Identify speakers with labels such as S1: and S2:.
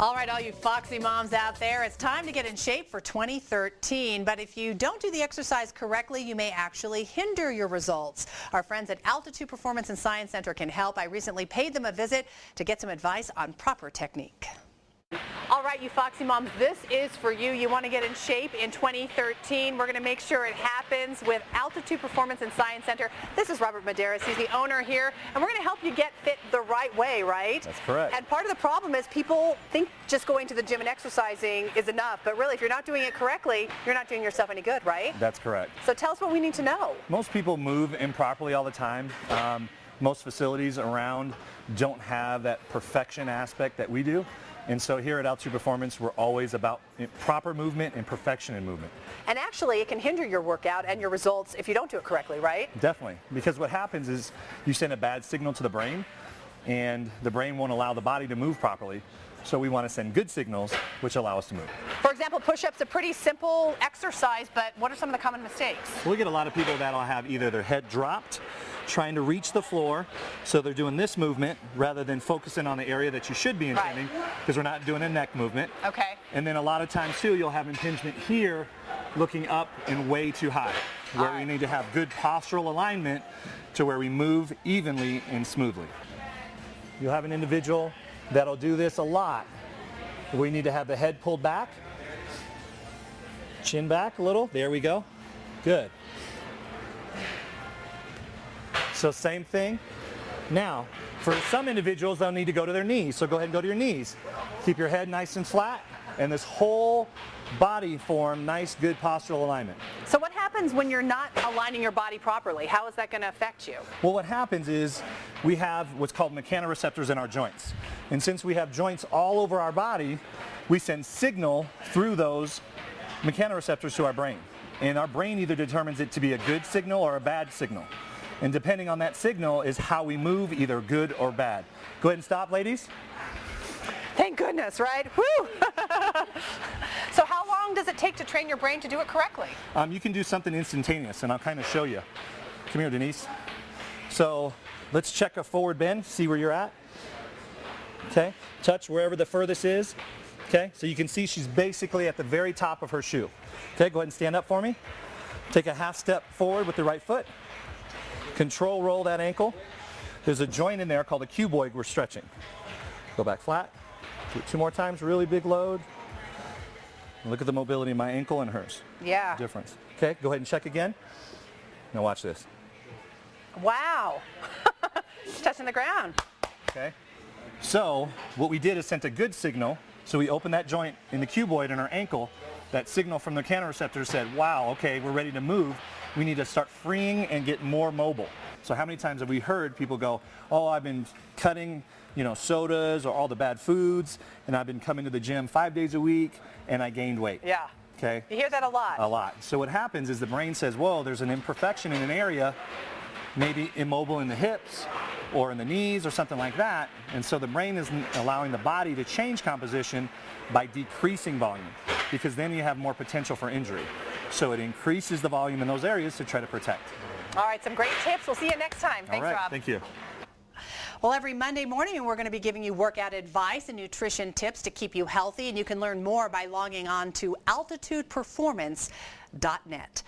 S1: All right, all you Foxy moms out there, it's time to get in shape for 2013. But if you don't do the exercise correctly, you may actually hinder your results. Our friends at Altitude Performance and Science Center can help. I recently paid them a visit to get some advice on proper technique. All right, you Foxy moms, this is for you. You want to get in shape in 2013. We're going to make sure it happens with Altitude Performance and Science Center. This is Robert Medeiros. He's the owner here, and we're going to help you get fit the right way, right?
S2: That's correct.
S1: And part of the problem is people think just going to the gym and exercising is enough, but really if you're not doing it correctly, you're not doing yourself any good, right?
S2: That's correct.
S1: So tell us what we need to know.
S2: Most people move improperly all the time. Most facilities around don't have that perfection aspect that we do. And so here at Altitude Performance, we're always about proper movement and perfection in movement.
S1: And actually, it can hinder your workout and your results if you don't do it correctly, right?
S2: Definitely, because what happens is you send a bad signal to the brain, and the brain won't allow the body to move properly. So we want to send good signals, which allow us to move.
S1: For example, push-ups, a pretty simple exercise, but what are some of the common mistakes?
S2: We get a lot of people that'll have either their head dropped, trying to reach the floor, so they're doing this movement rather than focusing on the area that you should be intending, because we're not doing a neck movement.
S1: Okay.
S2: And then a lot of times too, you'll have impingement here, looking up and way too high, where we need to have good postural alignment to where we move evenly and smoothly. You'll have an individual that'll do this a lot. We need to have the head pulled back, chin back a little. There we go. Good. So same thing. Now, for some individuals, they'll need to go to their knees. So go ahead and go to your knees. Keep your head nice and flat, and this whole body form nice, good postural alignment.
S1: So what happens when you're not aligning your body properly? How is that going to affect you?
S2: Well, what happens is we have what's called mechanoreceptors in our joints. And since we have joints all over our body, we send signal through those mechanoreceptors to our brain. And our brain either determines it to be a good signal or a bad signal. And depending on that signal is how we move, either good or bad. Go ahead and stop, ladies.
S1: Thank goodness, right? Woo! So how long does it take to train your brain to do it correctly?
S2: You can do something instantaneous, and I'll kind of show you. Come here, Denise. So let's check a forward bend, see where you're at. Okay, touch wherever the furthest is. Okay, so you can see she's basically at the very top of her shoe. Okay, go ahead and stand up for me. Take a half step forward with the right foot. Control roll that ankle. There's a joint in there called a cuboid we're stretching. Go back flat. Do it 2 more times, really big load. Look at the mobility of my ankle and hers.
S1: Yeah.
S2: Difference. Okay, go ahead and check again. Now watch this.
S1: Wow. She's touching the ground.
S2: Okay. So what we did is sent a good signal. So we opened that joint in the cuboid in our ankle. That signal from the mechanoreceptor said, wow, okay, we're ready to move. We need to start freeing and get more mobile. So how many times have we heard people go, oh, I've been cutting, sodas or all the bad foods, and I've been coming to the gym 5 days a week, and I gained weight.
S1: Yeah.
S2: Okay.
S1: You hear that a lot.
S2: A lot. So what happens is the brain says, whoa, there's an imperfection in an area, maybe immobile in the hips or in the knees or something like that. And so the brain is allowing the body to change composition by decreasing volume, because then you have more potential for injury. So it increases the volume in those areas to try to protect.
S1: All right, some great tips. We'll see you next time. Thanks,
S2: all right,
S1: Rob.
S2: Thank you.
S1: Well, every Monday morning, we're going to be giving you workout advice and nutrition tips to keep you healthy. And you can learn more by logging on to altitudeperformance.net.